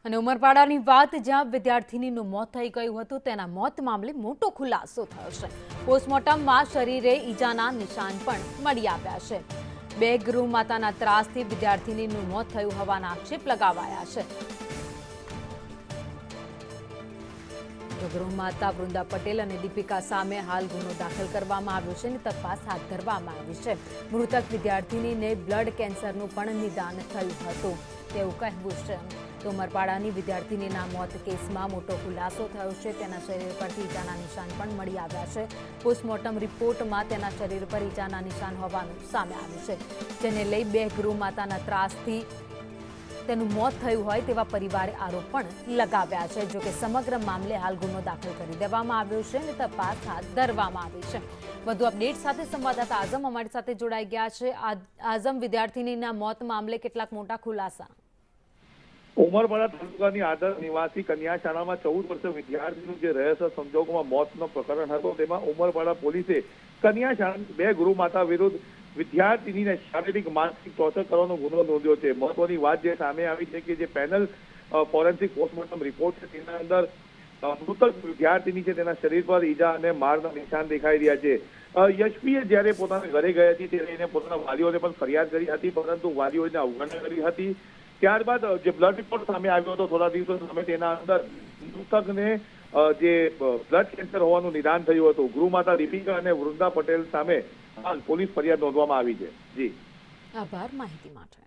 અને ઉમરપાડાની વાત જ્યાં વિદ્યાર્થીનીનું મોત થઈ ગયું હતું તેના મોત મામલે મોટો ખુલાસો થયો છે। પોસ્ટમોર્ટમમાં શરીરે ઈજાના નિશાન પણ મળી આવ્યા છે। બે ગૃહ માતાના ત્રાસથી વિદ્યાર્થીનીનું મોત થયું હોવાના આક્ષેપ લગાવાયા છે। ગૃહમાતા વૃંદા પટેલ અને દીપિકા સામે હાલ ગુનો દાખલ કરવામાં આવ્યો છે અને તપાસ હાથ ધરવામાં આવી છે। મૃતક વિદ્યાર્થીનીને બ્લડ કેન્સરનું પણ નિદાન થયું હતું તેવું કહેવું છે। તો ઉમરપાડાની વિદ્યાર્થીનીના મોત કેસમાં મોટો ખુલાસો થયો છે। તેના શરીર પરથી ઈજાના નિશાન પણ મળી આવ્યા છે। પોસ્ટમોર્ટમ રિપોર્ટમાં તેના શરીર પર ઈજાના નિશાન હોવાનું સામે આવ્યું છે, જેને લઈ બે ગૃહમાતાના ત્રાસથી તેનું મોત થયું હોય તેવા પરિવારે આરોપ પણ લગાવ્યા છે। જો કે સમગ્ર મામલે હાલ ગુનો દાખલ કરી દેવામાં આવ્યો છે અને તપાસ હાથ ધરવામાં આવી છે। વધુ અપડેટ સાથે સંવાદદાતા આઝમ અમારી સાથે જોડાઈ ગયા છે। આઝમ, વિદ્યાર્થીનીના મોત મામલે કેટલાક મોટા ખુલાસા। ઉમરપાડા તાલુકાની આદર નિવાસી કન્યા શાળામાં 14 વર્ષીય વિદ્યાર્થીનું જે રહસ્ય સંજોગોમાં મોતનો પ્રકરણ હતો તેમાં ઉમરપાડા પોલીસે કન્યા શાળાની બે ગૃહમાતા વિરુદ્ધ વિદ્યાર્થીનીને શારીરિક માનસિક ટોર્ચર કરવાનો ગુનો નોંધ્યો છે। મહત્વની વાત જે સામે આવી છે કે જે પેનલ ફોરેન્સિક પોસ્ટમોર્ટમ રિપોર્ટ છે તેના અંદર મૃતક વિદ્યાર્થીની છે તેના શરીર પર ઈજા અને મારના નિશાન દેખાઈ રહ્યા છે। યશવીએ જ્યારે પોતાના ઘરે ગઈ હતી ત્યારે એને પોતાના વાલીઓને પણ ફરિયાદ કરી હતી, પરંતુ વાલીઓને અવગણના કરી હતી। ત્યારબાદ જે બ્લડ રિપોર્ટ સામે આવ્યો હતો થોડા દિવસો સામે, તેના અંદર મૃતકને જે બ્લડ કેન્સર હોવાનું નિદાન થયું હતું। ગૃહમાતા દીપિકા અને વૃંદા પટેલ સામે હાલ પોલીસ ફરિયાદ નોંધવામાં આવી છે। જી, આભાર માહિતી માટે।